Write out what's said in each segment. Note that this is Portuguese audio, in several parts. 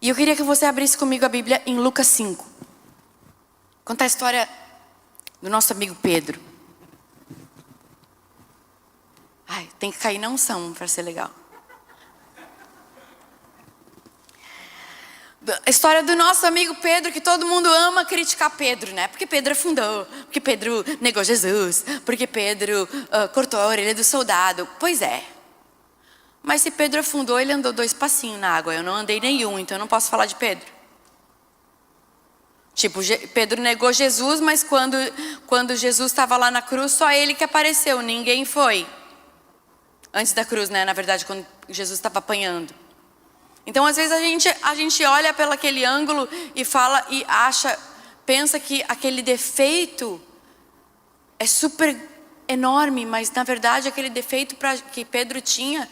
E eu queria que você abrisse comigo a Bíblia em Lucas 5. Conta a história do nosso amigo Pedro. Ai, tem que cair na unção para ser legal. A história do nosso amigo Pedro, que todo mundo ama criticar Pedro, né? Porque Pedro afundou, porque Pedro negou Jesus, porque Pedro cortou a orelha do soldado. Pois é. Mas se Pedro afundou, ele andou 2 passinhos na água. Eu não andei nenhum, então eu não posso falar de Pedro. Tipo, Pedro negou Jesus, mas quando Jesus estava lá na cruz, só ele que apareceu, ninguém foi. Antes da cruz, né? Na verdade, quando Jesus estava apanhando. Então, às vezes a gente olha pelo aquele ângulo e fala e pensa que aquele defeito é super enorme, mas na verdade aquele defeito que Pedro tinha,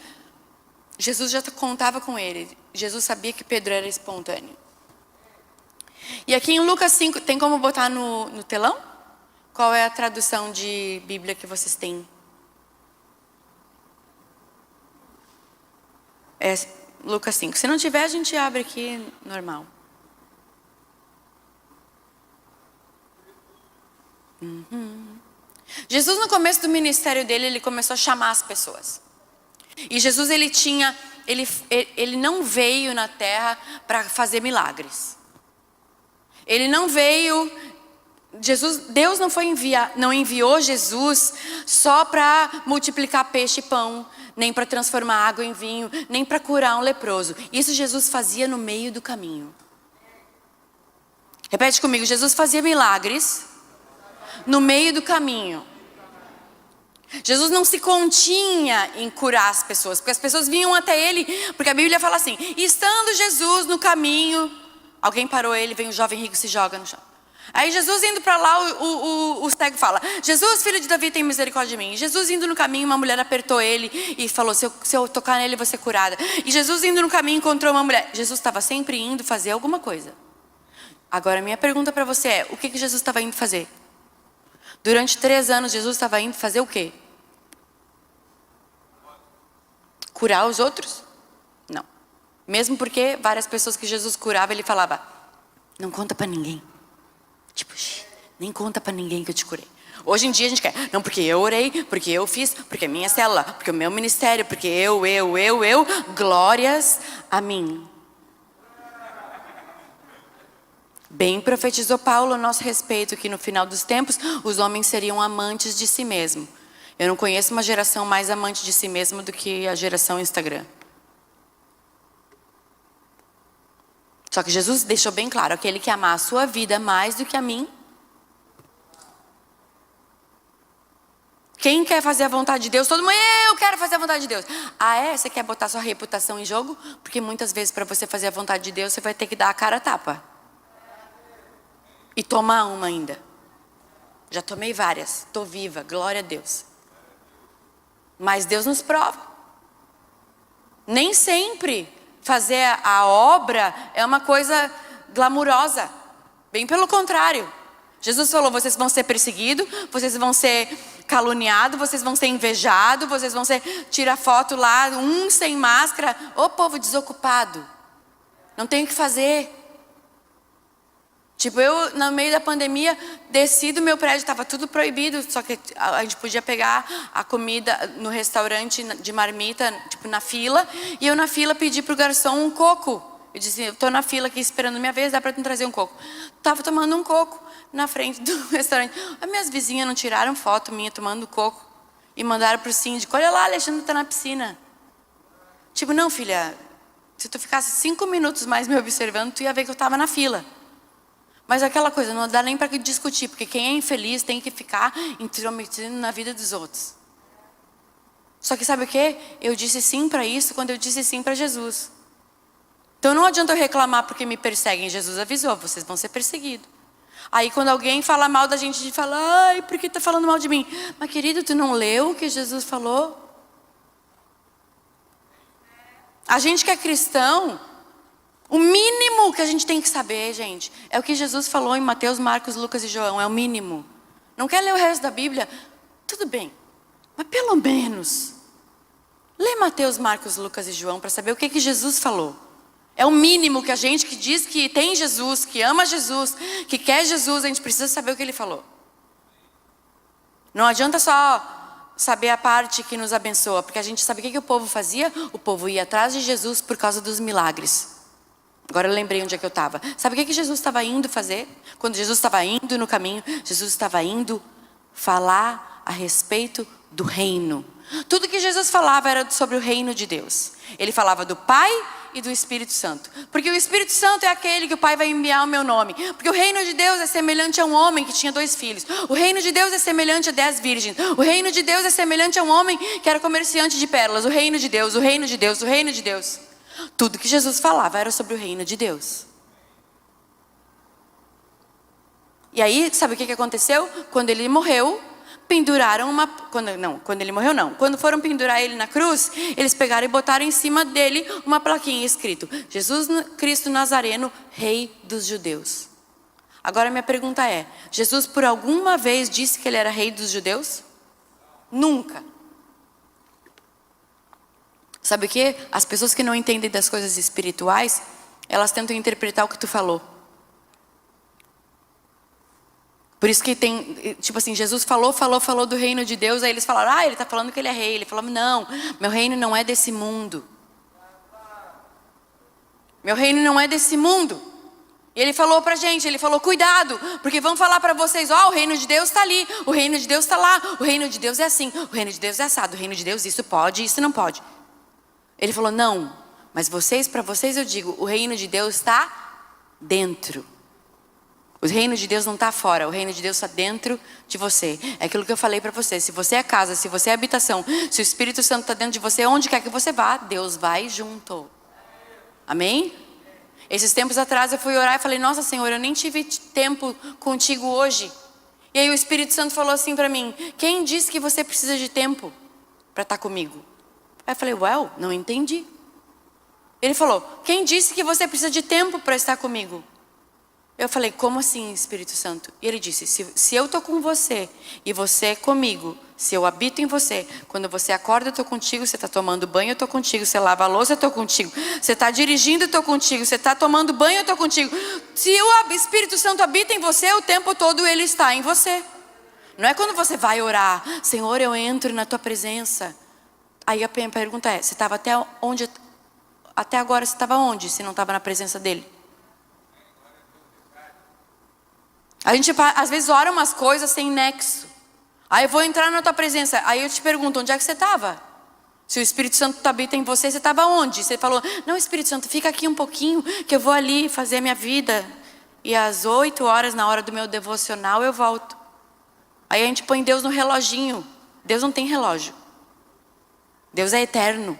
Jesus já contava com ele. Jesus sabia que Pedro era espontâneo. E aqui em Lucas 5, tem como botar no telão? Qual é a tradução de Bíblia que vocês têm? É Lucas 5. Se não tiver, a gente abre aqui normal. Jesus, no começo do ministério dele, ele começou a chamar as pessoas. E Jesus, ele não veio na terra para fazer milagres. Ele não veio... Deus não enviou Jesus só para multiplicar peixe e pão, nem para transformar água em vinho, nem para curar um leproso. Isso Jesus fazia no meio do caminho. Repete comigo, Jesus fazia milagres no meio do caminho. Jesus não se continha em curar as pessoas, porque as pessoas vinham até ele, porque a Bíblia fala assim, estando Jesus no caminho, alguém parou ele, vem um jovem rico e se joga no chão. Aí Jesus indo para lá, o cego fala, Jesus, filho de Davi, tem misericórdia de mim. E Jesus indo no caminho, uma mulher apertou ele e falou, se eu tocar nele, eu vou ser curada. E Jesus indo no caminho, encontrou uma mulher. Jesus estava sempre indo fazer alguma coisa. Agora, minha pergunta para você é, o que Jesus estava indo fazer? Durante 3 anos, Jesus estava indo fazer o quê? Curar os outros? Não. Mesmo porque várias pessoas que Jesus curava, ele falava, não conta para ninguém. Tipo, nem conta pra ninguém que eu te curei. Hoje em dia a gente quer, não, porque eu orei, porque eu fiz, porque é minha célula, porque é o meu ministério, porque eu, glórias a mim. Bem profetizou Paulo a nosso respeito, que no final dos tempos, os homens seriam amantes de si mesmo. Eu não conheço uma geração mais amante de si mesmo do que a geração Instagram. Só que Jesus deixou bem claro, aquele que amar a sua vida mais do que a mim. Quem quer fazer a vontade de Deus? Todo mundo, eu quero fazer a vontade de Deus. Ah, é? Você quer botar sua reputação em jogo? Porque muitas vezes para você fazer a vontade de Deus, você vai ter que dar a cara a tapa. E tomar uma ainda. Já tomei várias, estou viva, glória a Deus. Mas Deus nos prova. Nem sempre fazer a obra é uma coisa glamurosa. Bem pelo contrário. Jesus falou, vocês vão ser perseguidos, vocês vão ser caluniados, vocês vão ser invejados, vocês vão ser... Tira foto lá, sem máscara. Ô povo desocupado. Não tem o que fazer. Tipo, eu, no meio da pandemia, desci do meu prédio, estava tudo proibido, só que a gente podia pegar a comida no restaurante de marmita, tipo, na fila, e eu na fila pedi pro garçom um coco. Eu disse, eu tô na fila aqui esperando minha vez, dá para me trazer um coco. Tava tomando um coco na frente do restaurante. As minhas vizinhas não tiraram foto minha tomando coco e mandaram pro síndico, olha lá, Alexandre tá na piscina. Tipo, não, filha, se tu ficasse 5 minutos mais me observando, tu ia ver que eu tava na fila. Mas aquela coisa, não dá nem para discutir, porque quem é infeliz tem que ficar intrometido na vida dos outros. Só que sabe o quê? Eu disse sim para isso quando eu disse sim para Jesus. Então não adianta eu reclamar porque me perseguem. Jesus avisou, vocês vão ser perseguidos. Aí quando alguém fala mal da gente fala, ai, por que tá falando mal de mim? Mas querido, tu não leu o que Jesus falou? A gente que é cristão... O mínimo que a gente tem que saber, gente, é o que Jesus falou em Mateus, Marcos, Lucas e João. É o mínimo. Não quer ler o resto da Bíblia? Tudo bem. Mas pelo menos, lê Mateus, Marcos, Lucas e João para saber o que Jesus falou. É o mínimo que a gente que diz que tem Jesus, que ama Jesus, que quer Jesus, a gente precisa saber o que ele falou. Não adianta só saber a parte que nos abençoa, porque a gente sabe o que o povo fazia? O povo ia atrás de Jesus por causa dos milagres. Agora eu lembrei onde é que eu estava. Sabe o que Jesus estava indo fazer? Quando Jesus estava indo no caminho, Jesus estava indo falar a respeito do reino. Tudo que Jesus falava era sobre o reino de Deus. Ele falava do Pai e do Espírito Santo. Porque o Espírito Santo é aquele que o Pai vai enviar o meu nome. Porque o reino de Deus é semelhante a um homem que tinha 2 filhos. O reino de Deus é semelhante a 10 virgens. O reino de Deus é semelhante a um homem que era comerciante de pérolas. O reino de Deus, o reino de Deus, o reino de Deus. Tudo que Jesus falava era sobre o reino de Deus. E aí, sabe o que aconteceu? Quando ele morreu, penduraram uma... Quando ele morreu não. Quando foram pendurar ele na cruz, eles pegaram e botaram em cima dele uma plaquinha escrito: Jesus Cristo Nazareno, Rei dos Judeus. Agora minha pergunta é: Jesus por alguma vez disse que ele era Rei dos Judeus? Nunca. Sabe o que? As pessoas que não entendem das coisas espirituais, elas tentam interpretar o que tu falou. Por isso que tem, tipo assim, Jesus falou do reino de Deus, aí eles falaram, ele está falando que ele é rei. Ele falou, não, meu reino não é desse mundo. Meu reino não é desse mundo. E ele falou pra gente, ele falou, cuidado, porque vão falar pra vocês, o reino de Deus está ali, o reino de Deus está lá, o reino de Deus é assim, o reino de Deus é assado, o reino de Deus isso pode, isso não pode. Ele falou, não, mas para vocês eu digo, o reino de Deus está dentro. O reino de Deus não está fora, o reino de Deus está dentro de você. É aquilo que eu falei para você, se você é casa, se você é habitação, se o Espírito Santo está dentro de você, onde quer que você vá, Deus vai junto. Amém? Esses tempos atrás eu fui orar e falei, nossa Senhor, eu nem tive tempo contigo hoje. E aí o Espírito Santo falou assim para mim, quem disse que você precisa de tempo para estar comigo? Aí eu falei, não entendi. Ele falou, quem disse que você precisa de tempo para estar comigo? Eu falei, como assim, Espírito Santo? E ele disse, se eu estou com você e você comigo, se eu habito em você, quando você acorda eu estou contigo, você está tomando banho eu estou contigo, você lava a louça eu estou contigo, você está dirigindo eu estou contigo, você está tomando banho eu estou contigo. Se o Espírito Santo habita em você, o tempo todo ele está em você. Não é quando você vai orar, Senhor, eu entro na tua presença. Aí a minha pergunta é, você estava até onde? Até agora você estava onde, se não estava na presença dele? A gente às vezes ora umas coisas sem nexo. Aí eu vou entrar na tua presença. Aí eu te pergunto, onde é que você estava? Se o Espírito Santo habita em você, você estava onde? Você falou, não, Espírito Santo, fica aqui um pouquinho, que eu vou ali fazer a minha vida. E às 8 horas, na hora do meu devocional, eu volto. Aí a gente põe Deus no reloginho. Deus não tem relógio. Deus é eterno.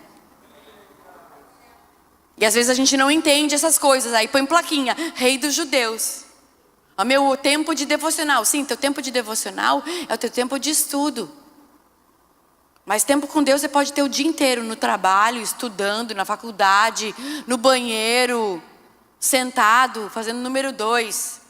E às vezes a gente não entende essas coisas. Aí põe plaquinha, Rei dos Judeus. O meu tempo de devocional. Sim, teu tempo de devocional é o teu tempo de estudo. Mas tempo com Deus você pode ter o dia inteiro. No trabalho, estudando, na faculdade, no banheiro, sentado, fazendo número 2.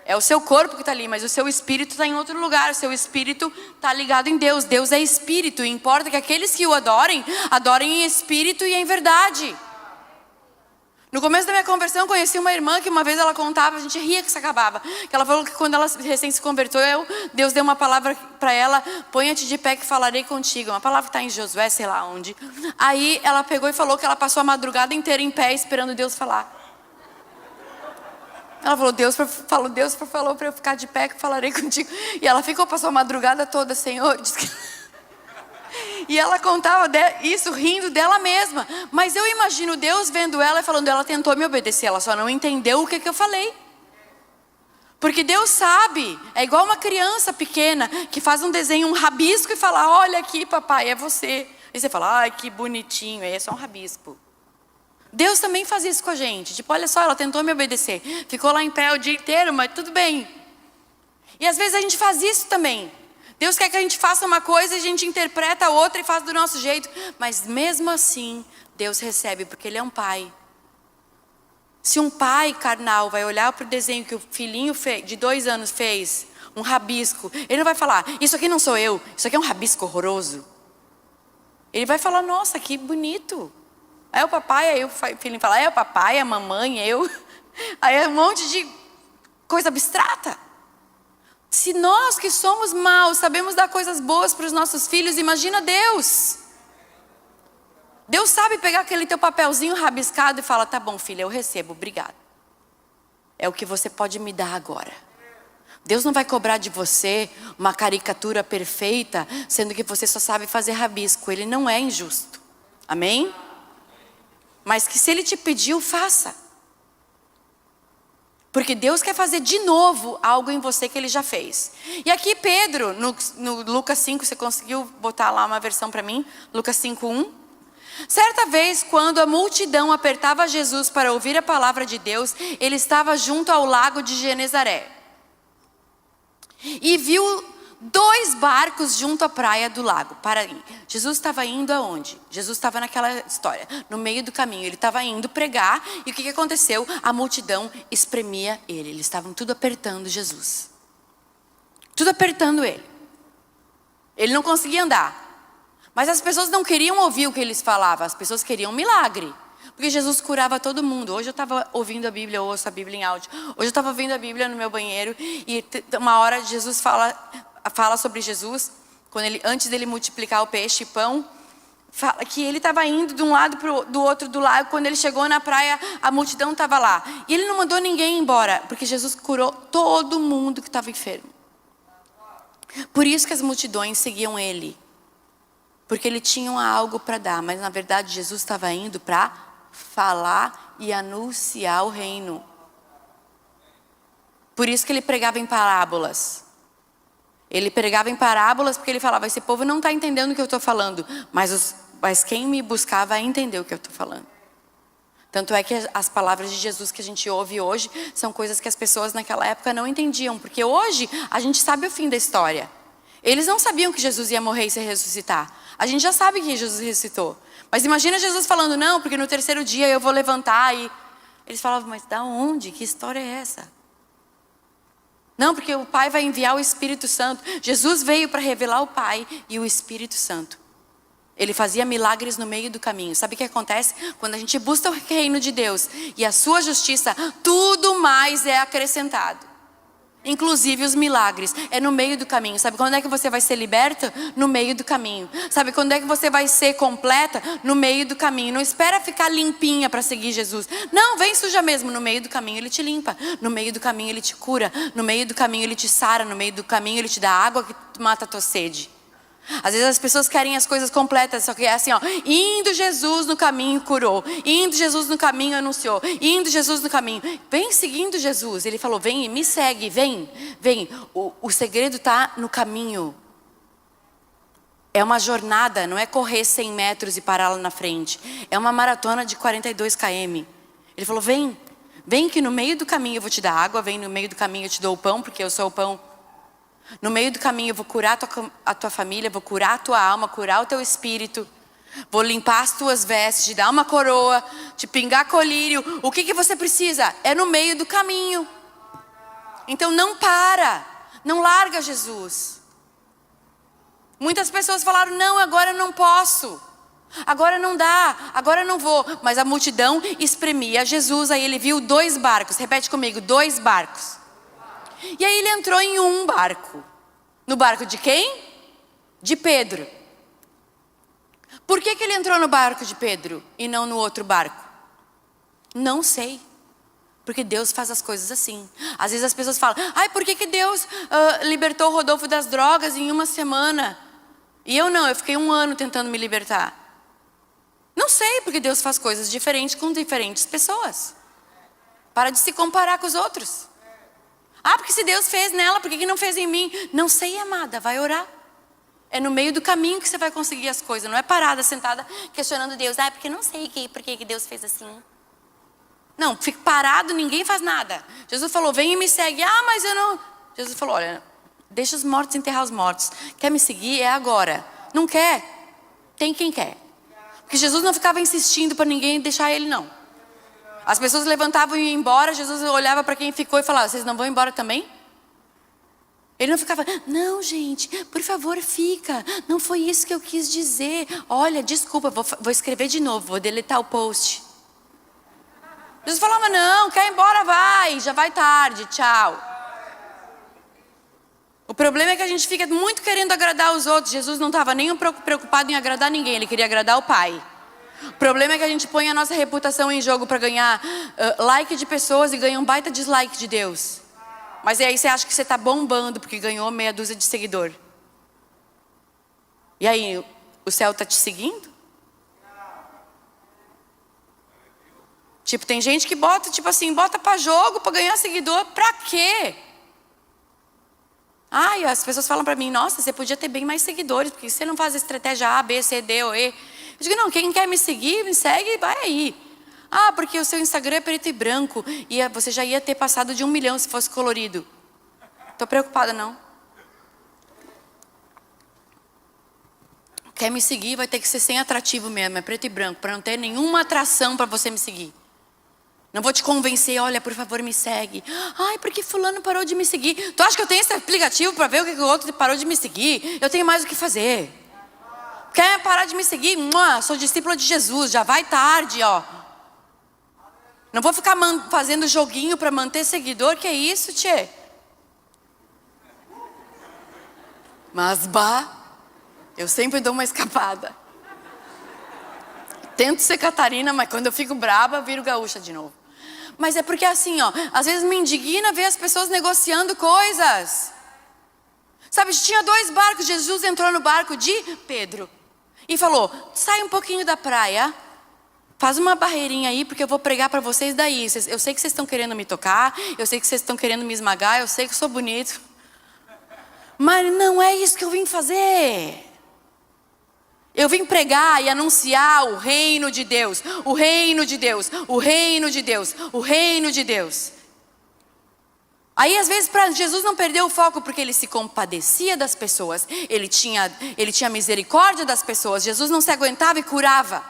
É o seu corpo que está ali, mas o seu espírito está em outro lugar. O seu espírito está ligado em Deus. Deus é espírito. E importa que aqueles que o adorem, adorem em espírito e em verdade. No começo da minha conversão, eu conheci uma irmã que uma vez ela contava, a gente ria que se acabava. Que ela falou que quando ela recém se converteu, Deus deu uma palavra para ela, ponha-te de pé que falarei contigo. Uma palavra que está em Josué, sei lá onde. Aí ela pegou e falou que ela passou a madrugada inteira em pé esperando Deus falar. Ela falou, Deus falou para eu ficar de pé que falarei contigo. E ela passou a madrugada toda, Senhor, disse que... E ela contava isso rindo dela mesma. Mas eu imagino Deus vendo ela e falando, ela tentou me obedecer, ela só não entendeu o que eu falei. Porque Deus sabe, é igual uma criança pequena que faz um desenho, um rabisco e fala, olha aqui papai, é você. E você fala, ai que bonitinho, aí é só um rabisco. Deus também faz isso com a gente, tipo, olha só, ela tentou me obedecer, ficou lá em pé o dia inteiro, mas tudo bem. E às vezes a gente faz isso também. Deus quer que a gente faça uma coisa e a gente interpreta a outra e faz do nosso jeito. Mas mesmo assim, Deus recebe, porque Ele é um pai. Se um pai carnal vai olhar para o desenho que o filhinho de 2 anos fez, um rabisco, ele não vai falar, isso aqui não sou eu, isso aqui é um rabisco horroroso. Ele vai falar, nossa, que bonito. Aí o papai, aí o filhinho fala, é o papai, a mamãe, eu. Aí é um monte de coisa abstrata. Se nós que somos maus sabemos dar coisas boas para os nossos filhos, imagina Deus. Deus sabe pegar aquele teu papelzinho rabiscado e fala, tá bom filha, eu recebo, obrigado. É o que você pode me dar agora. Deus não vai cobrar de você uma caricatura perfeita, sendo que você só sabe fazer rabisco. Ele não é injusto. Amém? Mas que se Ele te pediu, faça. Porque Deus quer fazer de novo algo em você que Ele já fez. E aqui Pedro, no Lucas 5, você conseguiu botar lá uma versão para mim? Lucas 5:1. Certa vez, quando a multidão apertava Jesus para ouvir a palavra de Deus, ele estava junto ao lago de Genezaré. E viu 2 barcos junto à praia do lago. Para aí. Jesus estava indo aonde? Jesus estava naquela história, no meio do caminho. Ele estava indo pregar e o que aconteceu? A multidão espremia ele. Eles estavam tudo apertando Jesus. Tudo apertando ele. Ele não conseguia andar. Mas as pessoas não queriam ouvir o que eles falavam. As pessoas queriam milagre. Porque Jesus curava todo mundo. Hoje eu estava ouvindo a Bíblia, eu ouço a Bíblia em áudio. Hoje eu estava ouvindo a Bíblia no meu banheiro. E uma hora Jesus fala sobre Jesus. Antes dele multiplicar o peixe e pão. Fala que ele estava indo de um lado do outro do lago. Quando ele chegou na praia, a multidão estava lá. E ele não mandou ninguém embora. Porque Jesus curou todo mundo que estava enfermo. Por isso que as multidões seguiam ele. Porque ele tinha algo para dar. Mas na verdade Jesus estava indo para falar e anunciar o reino. Por isso que ele pregava em parábolas. Ele pregava em parábolas porque ele falava, esse povo não está entendendo o que eu estou falando. Mas quem me buscar vai entender o que eu estou falando. Tanto é que as palavras de Jesus que a gente ouve hoje são coisas que as pessoas naquela época não entendiam. Porque hoje a gente sabe o fim da história. Eles não sabiam que Jesus ia morrer e se ressuscitar. A gente já sabe que Jesus ressuscitou. Mas imagina Jesus falando, não, porque no 3º dia eu vou levantar e... Eles falavam, mas da onde? Que história é essa? Não, porque o Pai vai enviar o Espírito Santo. Jesus veio para revelar o Pai e o Espírito Santo. Ele fazia milagres no meio do caminho. Sabe o que acontece? Quando a gente busca o reino de Deus e a sua justiça, tudo mais é acrescentado. Inclusive os milagres, é no meio do caminho. Sabe quando é que você vai ser liberta? No meio do caminho. Sabe quando é que você vai ser completa? No meio do caminho. Não espera ficar limpinha para seguir Jesus. Não, vem suja mesmo. No meio do caminho Ele te limpa. No meio do caminho Ele te cura. No meio do caminho Ele te sara. No meio do caminho Ele te dá água que mata a tua sede. Às vezes as pessoas querem as coisas completas, só que é assim, ó, indo Jesus no caminho curou, indo Jesus no caminho anunciou, indo Jesus no caminho, vem seguindo Jesus. Ele falou, vem e me segue, vem. O segredo está no caminho. É uma jornada, não é correr 100 metros e parar lá na frente. É uma maratona de 42 km. Ele falou, vem que no meio do caminho eu vou te dar água, vem no meio do caminho eu te dou o pão, porque eu sou o pão. No meio do caminho eu vou curar a tua família, vou curar a tua alma, curar o teu espírito. Vou limpar as tuas vestes, te dar uma coroa, te pingar colírio. O que você precisa? É no meio do caminho. Então não para, não larga Jesus. Muitas pessoas falaram, não, agora eu não posso. Agora não dá, agora eu não vou. Mas a multidão espremia Jesus, aí ele viu 2 barcos. Repete comigo, 2 barcos. E aí ele entrou em um barco. No barco de quem? De Pedro. Por que ele entrou no barco de Pedro e não no outro barco? Não sei. Porque Deus faz as coisas assim. Às vezes as pessoas falam, ai, por que Deus libertou o Rodolfo das drogas em 1 semana? E eu não, eu fiquei 1 ano tentando me libertar. Não sei, porque Deus faz coisas diferentes com diferentes pessoas. Para de se comparar com os outros. Ah, porque se Deus fez nela, por que não fez em mim? Não sei, amada, vai orar. É no meio do caminho que você vai conseguir as coisas. Não é parada, sentada, questionando Deus. Ah, porque não sei por que Deus fez assim. Não, fica parado, ninguém faz nada. Jesus falou, vem e me segue. Ah, mas eu não... Jesus falou, olha, deixa os mortos enterrar os mortos. Quer me seguir? É agora. Não quer? Tem quem quer. Porque Jesus não ficava insistindo para ninguém deixar ele, não. As pessoas levantavam e iam embora, Jesus olhava para quem ficou e falava, vocês não vão embora também? Ele não ficava, não gente, por favor fica, não foi isso que eu quis dizer. Olha, desculpa, vou escrever de novo, vou deletar o post. Jesus falava, não, quer ir embora, vai, já vai tarde, tchau. O problema é que a gente fica muito querendo agradar os outros. Jesus não estava nem um pouco preocupado em agradar ninguém, ele queria agradar o Pai. O problema é que a gente põe a nossa reputação em jogo para ganhar like de pessoas e ganha um baita dislike de Deus. Mas aí você acha que você está bombando porque ganhou meia dúzia de seguidor. E aí, o céu está te seguindo? Tipo, tem gente que bota, tipo assim, bota para jogo, para ganhar seguidor, para quê? Ai, as pessoas falam para mim, nossa, você podia ter bem mais seguidores, porque você não faz a estratégia A, B, C, D ou E. Eu digo, não, quem quer me seguir, me segue, vai aí. Ah, porque o seu Instagram é preto e branco, e você já ia ter passado de 1 milhão se fosse colorido. Tô preocupada, não. Quer me seguir, vai ter que ser sem atrativo mesmo, é preto e branco, para não ter nenhuma atração para você me seguir. Não vou te convencer, olha, por favor, me segue. Ai, porque fulano parou de me seguir. Tu acha que eu tenho esse aplicativo para ver o que o outro parou de me seguir? Eu tenho mais o que fazer. Quer parar de me seguir? Sou discípula de Jesus, já vai tarde, ó. Não vou ficar fazendo joguinho para manter seguidor, que é isso, tchê? Mas, eu sempre dou uma escapada. Tento ser Catarina, mas quando eu fico braba, eu viro gaúcha de novo. Mas é porque assim, ó, às vezes me indigna ver as pessoas negociando coisas. Sabe, tinha 2 barcos, Jesus entrou no barco de Pedro e falou, sai um pouquinho da praia, faz uma barreirinha aí, porque eu vou pregar para vocês daí. Eu sei que vocês estão querendo me tocar, eu sei que vocês estão querendo me esmagar, eu sei que eu sou bonito. Mas não é isso que eu vim fazer. Eu vim pregar e anunciar o reino de Deus, o reino de Deus, o reino de Deus, o reino de Deus. Aí às vezes para Jesus não perder o foco, porque ele se compadecia das pessoas, ele tinha misericórdia das pessoas, Jesus não se aguentava e curava.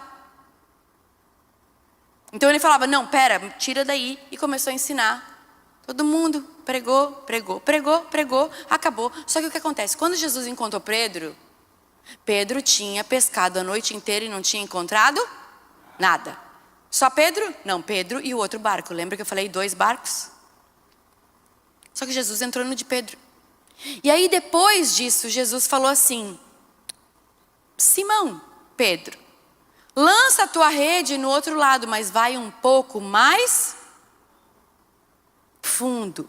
Então ele falava, não, pera, tira daí, e começou a ensinar. Todo mundo pregou, acabou. Só que o que acontece? Quando Jesus encontrou Pedro tinha pescado a noite inteira e não tinha encontrado nada. Só Pedro? Não, Pedro e o outro barco. Lembra que eu falei 2 barcos? Só que Jesus entrou no de Pedro. E aí depois disso, Jesus falou assim, Simão, Pedro, lança a tua rede no outro lado, mas vai um pouco mais fundo.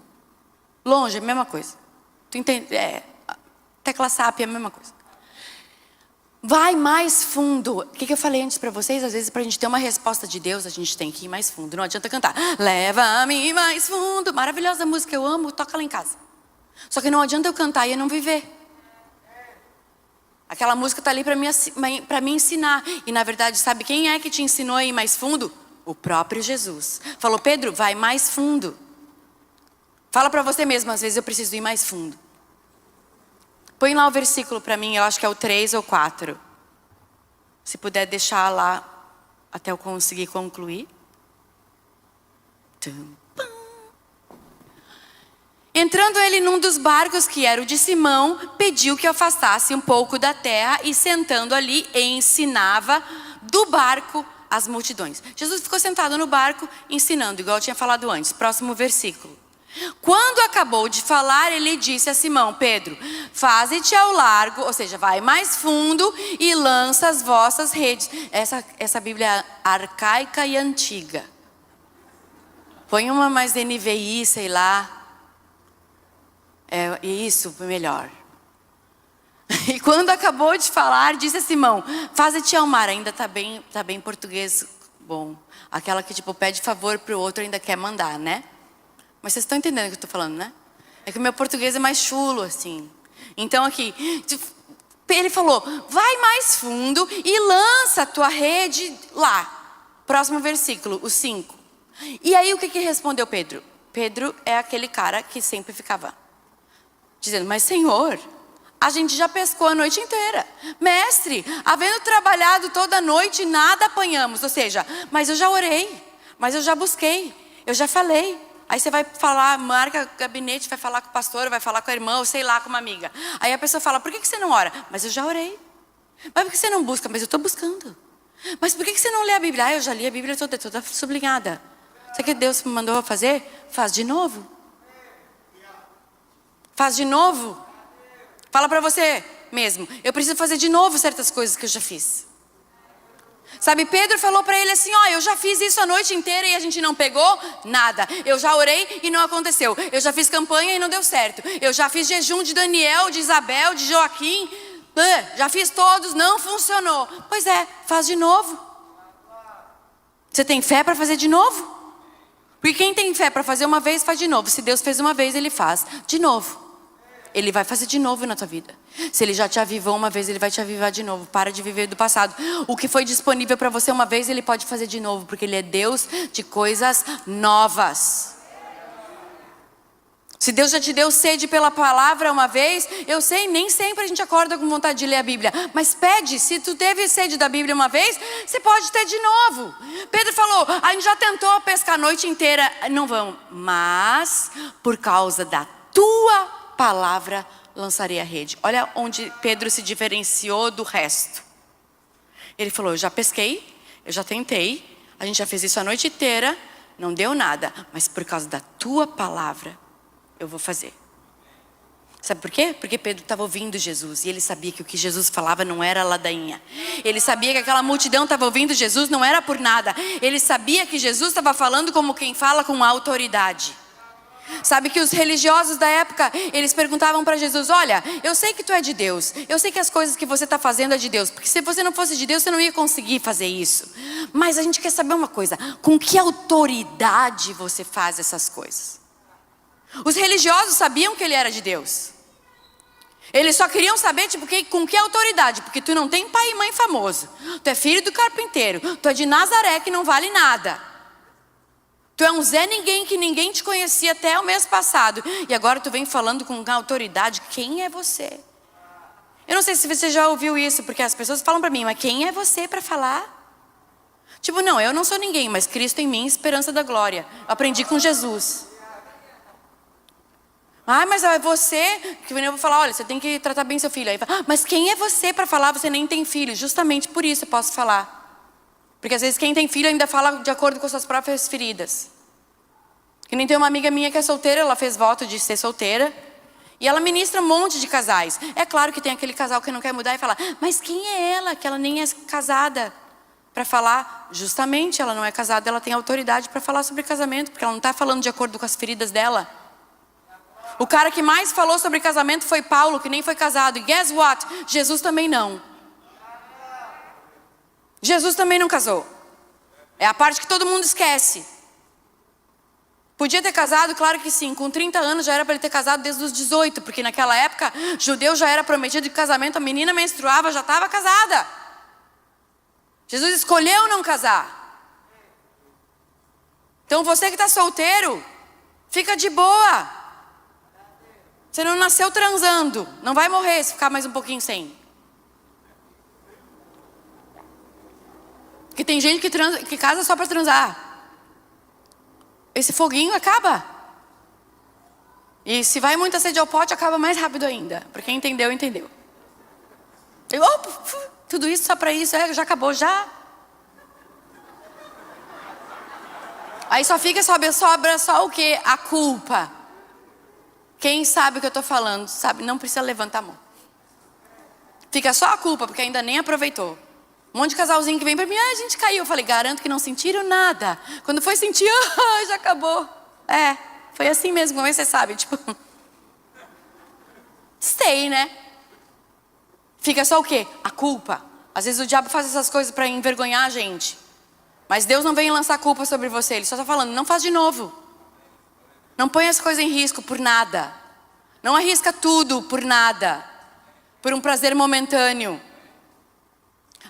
Longe, é a mesma coisa. Tu entende? Tecla SAP é a mesma coisa. Vai mais fundo. O que eu falei antes para vocês? Às vezes para a gente ter uma resposta de Deus, a gente tem que ir mais fundo. Não adianta cantar, leva-me mais fundo. Maravilhosa música, eu amo, toca lá em casa. Só que não adianta eu cantar e eu não viver. Aquela música está ali para me ensinar. E na verdade, sabe quem é que te ensinou a ir mais fundo? O próprio Jesus. Falou, Pedro, vai mais fundo. Fala para você mesmo, às vezes eu preciso ir mais fundo. Põe lá o versículo para mim, eu acho que é o 3 ou 4. Se puder deixar lá até eu conseguir concluir. Entrando ele num dos barcos, que era o de Simão, pediu que afastasse um pouco da terra e sentando ali, ensinava do barco as multidões. Jesus ficou sentado no barco ensinando, igual eu tinha falado antes. Próximo versículo. Quando acabou de falar, ele disse a Simão, Pedro, faze-te ao largo, ou seja, vai mais fundo e lança as vossas redes. Essa Bíblia é arcaica e antiga. Põe uma mais NVI, sei lá. Isso, melhor. E quando acabou de falar, disse a Simão, faze-te ao mar. Ainda tá bem português bom. Aquela que tipo pede favor para o outro, ainda quer mandar, né? Mas vocês estão entendendo o que eu estou falando, né? É que o meu português é mais chulo, assim. Então aqui, ele falou, vai mais fundo e lança a tua rede lá. Próximo versículo, o 5. E aí o que respondeu Pedro? Pedro é aquele cara que sempre ficava dizendo, mas Senhor, a gente já pescou a noite inteira. Mestre, havendo trabalhado toda a noite, nada apanhamos. Ou seja, mas eu já orei, mas eu já busquei, eu já falei. Aí você vai falar, marca gabinete, vai falar com o pastor, vai falar com a irmã, ou sei lá, com uma amiga. Aí a pessoa fala, por que você não ora? Mas eu já orei. Mas por que você não busca? Mas eu estou buscando. Mas por que você não lê a Bíblia? Ah, eu já li a Bíblia toda sublinhada. Sabe o que Deus me mandou fazer? Faz de novo. Faz de novo. Fala para você mesmo, eu preciso fazer de novo certas coisas que eu já fiz. Sabe, Pedro falou para ele assim, eu já fiz isso a noite inteira e a gente não pegou nada. Eu já orei e não aconteceu. Eu já fiz campanha e não deu certo. Eu já fiz jejum de Daniel, de Isabel, de Joaquim. Já fiz todos, não funcionou. Pois é, faz de novo. Você tem fé para fazer de novo? Porque quem tem fé para fazer uma vez, faz de novo. Se Deus fez uma vez, Ele faz de novo. Ele vai fazer de novo na tua vida. Se Ele já te avivou uma vez, Ele vai te avivar de novo. Para de viver do passado. O que foi disponível para você uma vez, Ele pode fazer de novo. Porque Ele é Deus de coisas novas. Se Deus já te deu sede pela palavra uma vez, eu sei, nem sempre a gente acorda com vontade de ler a Bíblia. Mas pede, se tu teve sede da Bíblia uma vez, você pode ter de novo. Pedro falou, a gente já tentou pescar a noite inteira, não vamos. Mas, por causa da tua palavra, lançarei a rede. Olha onde Pedro se diferenciou do resto. Ele falou, eu já pesquei, eu já tentei, a gente já fez isso a noite inteira, não deu nada. Mas por causa da tua palavra, eu vou fazer. Sabe por quê? Porque Pedro estava ouvindo Jesus. E ele sabia que o que Jesus falava não era ladainha. Ele sabia que aquela multidão estava ouvindo Jesus, não era por nada. Ele sabia que Jesus estava falando como quem fala com autoridade. Sabe que os religiosos da época, eles perguntavam para Jesus, olha, eu sei que tu é de Deus, eu sei que as coisas que você está fazendo é de Deus, porque se você não fosse de Deus, você não ia conseguir fazer isso. Mas a gente quer saber uma coisa, com que autoridade você faz essas coisas? Os religiosos sabiam que ele era de Deus. Eles só queriam saber, com que autoridade, porque tu não tem pai e mãe famoso, tu é filho do carpinteiro, tu é de Nazaré que não vale nada. Tu é um Zé Ninguém que ninguém te conhecia até o mês passado. E agora tu vem falando com autoridade. Quem é você? Eu não sei se você já ouviu isso, porque as pessoas falam para mim, mas quem é você para falar? Não, eu não sou ninguém, mas Cristo em mim, esperança da glória. Eu aprendi com Jesus. Mas é você, que eu vou falar, olha, você tem que tratar bem seu filho. Aí fala, mas quem é você para falar? Você nem tem filho. Justamente por isso eu posso falar. Porque às vezes quem tem filho ainda fala de acordo com suas próprias feridas. Que nem tem uma amiga minha que é solteira, ela fez voto de ser solteira. E ela ministra um monte de casais. É claro que tem aquele casal que não quer mudar e fala, mas quem é ela? Que ela nem é casada. Para falar, justamente ela não é casada, ela tem autoridade para falar sobre casamento. Porque ela não está falando de acordo com as feridas dela. O cara que mais falou sobre casamento foi Paulo, que nem foi casado. E guess what? Jesus também não. Jesus também não casou. É a parte que todo mundo esquece. Podia ter casado? Claro que sim. Com 30 anos já era para ele ter casado desde os 18. Porque naquela época, judeu já era prometido de casamento. A menina menstruava, já estava casada. Jesus escolheu não casar. Então você que está solteiro, fica de boa. Você não nasceu transando. Não vai morrer se ficar mais um pouquinho sem. Porque tem gente que casa só para transar. Esse foguinho acaba. E se vai muita sede ao pote, acaba mais rápido ainda. Porque quem entendeu, entendeu. Tudo isso só para isso, já acabou já. Aí sobra só o quê? A culpa. Quem sabe o que eu estou falando, sabe? Não precisa levantar a mão. Fica só a culpa, porque ainda nem aproveitou. Um monte de casalzinho que vem para mim, a gente caiu. Eu falei, garanto que não sentiram nada. Quando foi sentir, já acabou. Foi assim mesmo, como você sabe, stay, né? Fica só o quê? A culpa. Às vezes o diabo faz essas coisas para envergonhar a gente. Mas Deus não vem lançar culpa sobre você, Ele só está falando, não faz de novo. Não põe as coisas em risco por nada. Não arrisca tudo por nada. Por um prazer momentâneo.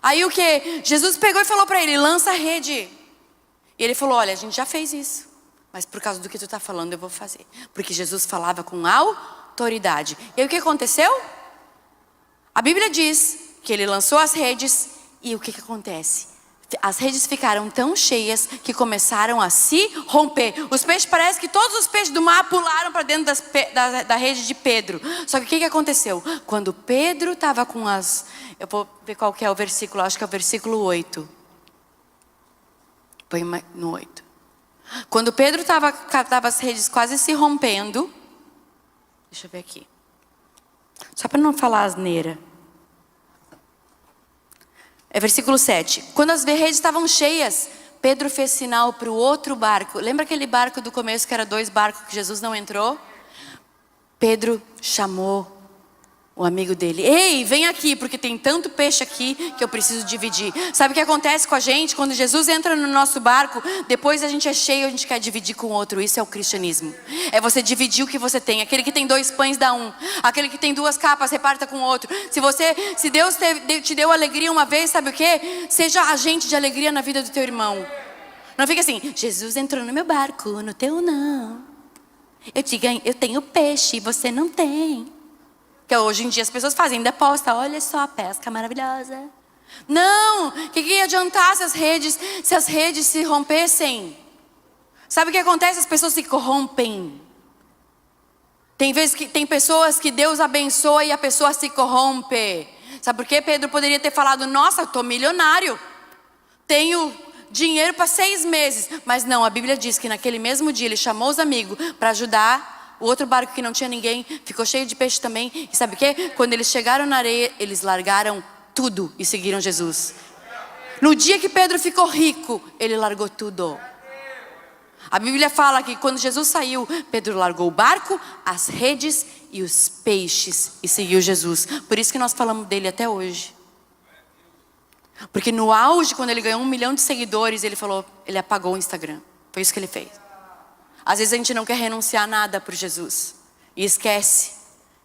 Aí o que? Jesus pegou e falou para ele, lança a rede. E ele falou, olha, a gente já fez isso. Mas por causa do que tu está falando, eu vou fazer. Porque Jesus falava com autoridade. E aí o que aconteceu? A Bíblia diz que ele lançou as redes. E o que acontece? as redes ficaram tão cheias que começaram a se romper. Os peixes, parece que todos os peixes do mar pularam para dentro da rede de Pedro. Só que o que aconteceu? Quando Pedro estava com as... Eu vou ver qual que é o versículo, acho que é o versículo 8. Põe no 8. Quando Pedro estava as redes quase se rompendo... Deixa eu ver aqui. Só para não falar asneira. É versículo 7. Quando as redes estavam cheias, Pedro fez sinal para o outro barco. Lembra aquele barco do começo que era 2 barcos que Jesus não entrou? Pedro chamou o amigo dele. Ei, vem aqui, porque tem tanto peixe aqui que eu preciso dividir. Sabe o que acontece com a gente? Quando Jesus entra no nosso barco, depois a gente é cheio, a gente quer dividir com o outro. Isso é o cristianismo. É você dividir o que você tem. Aquele que tem 2 pães dá 1. Aquele que tem 2 capas, reparta com o outro. Se Deus te deu alegria uma vez, sabe o quê? Seja agente de alegria na vida do teu irmão. Não fica assim, Jesus entrou no meu barco, no teu não. Eu tenho peixe, você não tem. Que hoje em dia as pessoas fazem, ainda posta, olha só a pesca maravilhosa. Não, o que ia adiantar se as redes se rompessem? Sabe o que acontece? As pessoas se corrompem. Tem vezes que tem pessoas que Deus abençoa e a pessoa se corrompe. Sabe por quê? Pedro poderia ter falado, nossa, eu estou milionário. Tenho dinheiro para 6 meses. Mas não, a Bíblia diz que naquele mesmo dia ele chamou os amigos para ajudar. O outro barco que não tinha ninguém ficou cheio de peixe também. E sabe o quê? Quando eles chegaram na areia, eles largaram tudo e seguiram Jesus. No dia que Pedro ficou rico, ele largou tudo. A Bíblia fala que quando Jesus saiu, Pedro largou o barco, as redes e os peixes e seguiu Jesus. Por isso que nós falamos dele até hoje. Porque no auge, quando ele ganhou 1 milhão de seguidores, ele apagou o Instagram. Foi isso que ele fez. Às vezes a gente não quer renunciar a nada por Jesus. E esquece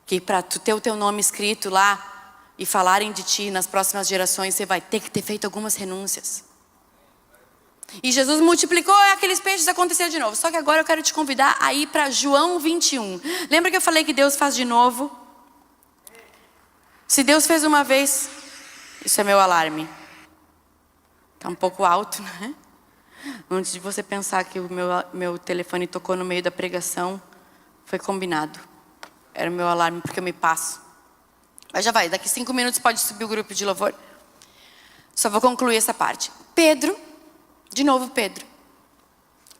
que para tu ter o teu nome escrito lá e falarem de ti nas próximas gerações, você vai ter que ter feito algumas renúncias. E Jesus multiplicou aqueles peixes, aconteceu de novo. Só que agora eu quero te convidar a ir para João 21. Lembra que eu falei que Deus faz de novo? Se Deus fez uma vez... Isso é meu alarme. Está um pouco alto, né? Antes de você pensar que o meu telefone tocou no meio da pregação, foi combinado. Era o meu alarme, porque eu me passo. Mas já vai, daqui 5 minutos pode subir o grupo de louvor. Só vou concluir essa parte. Pedro, de novo Pedro.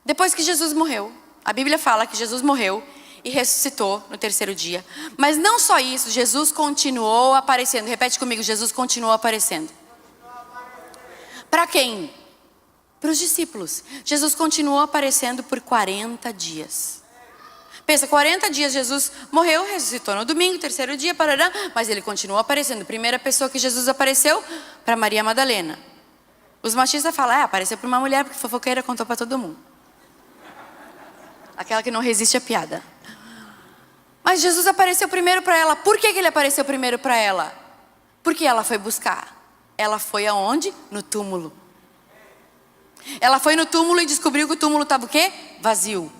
Depois que Jesus morreu, a Bíblia fala que Jesus morreu e ressuscitou no 3º dia. Mas não só isso, Jesus continuou aparecendo. Repete comigo, Jesus continuou aparecendo. Para quem? Para os discípulos. Jesus continuou aparecendo por 40 dias. Pensa, 40 dias Jesus morreu, ressuscitou no domingo, 3º dia, parará, mas ele continuou aparecendo. Primeira pessoa que Jesus apareceu, para Maria Madalena. Os machistas falam, apareceu para uma mulher, porque fofoqueira contou para todo mundo. Aquela que não resiste à piada. Mas Jesus apareceu primeiro para ela. Por que ele apareceu primeiro para ela? Porque ela foi buscar. Ela foi aonde? No túmulo. Ela foi no túmulo e descobriu que o túmulo estava o quê? Vazio.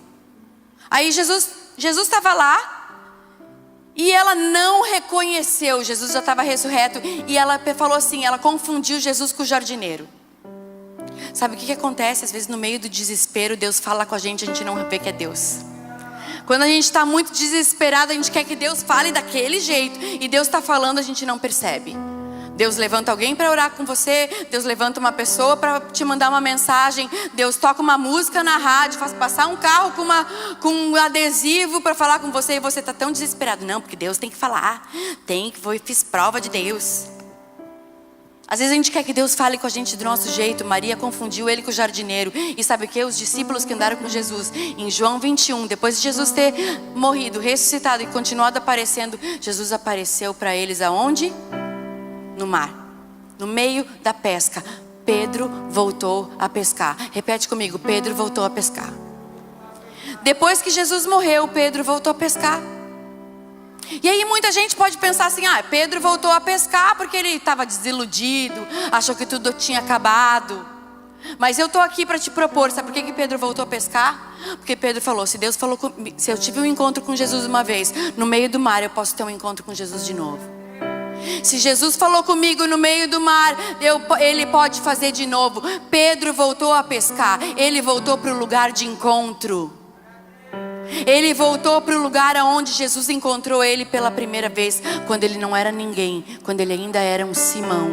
Aí Jesus estava lá e ela não reconheceu. Jesus já estava ressurreto e ela falou assim, ela confundiu Jesus com o jardineiro. Sabe o que acontece? Às vezes no meio do desespero, Deus fala com a gente não vê que é Deus. Quando a gente está muito desesperado, a gente quer que Deus fale daquele jeito. E Deus está falando, a gente não percebe. Deus levanta alguém para orar com você. Deus levanta uma pessoa para te mandar uma mensagem. Deus toca uma música na rádio, faz passar um carro com um adesivo para falar com você. E você está tão desesperado. Não, porque Deus tem que falar. Fiz prova de Deus. Às vezes a gente quer que Deus fale com a gente do nosso jeito. Maria confundiu ele com o jardineiro. E sabe o que? Os discípulos que andaram com Jesus, em João 21, depois de Jesus ter morrido, ressuscitado e continuado aparecendo, Jesus apareceu para eles aonde? No mar, no meio da pesca. Pedro voltou a pescar. Repete comigo, Pedro voltou a pescar. Depois que Jesus morreu, Pedro voltou a pescar. E aí muita gente pode pensar assim, Pedro voltou a pescar porque ele estava desiludido, achou que tudo tinha acabado. Mas eu estou aqui para te propor, sabe por que Pedro voltou a pescar? Porque Pedro falou, se Deus falou comigo, se eu tive um encontro com Jesus uma vez, no meio do mar eu posso ter um encontro com Jesus de novo. Se Jesus falou comigo no meio do mar, Ele pode fazer de novo. Pedro voltou a pescar. Ele voltou para o lugar de encontro. Ele voltou para o lugar onde Jesus encontrou ele pela primeira vez. Quando ele não era ninguém. Quando ele ainda era um Simão.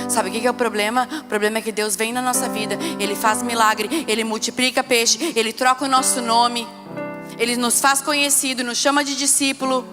Sabe o que é o problema? O problema é que Deus vem na nossa vida. Ele faz milagre. Ele multiplica peixe. Ele troca o nosso nome. Ele nos faz conhecido. Nos chama de discípulo.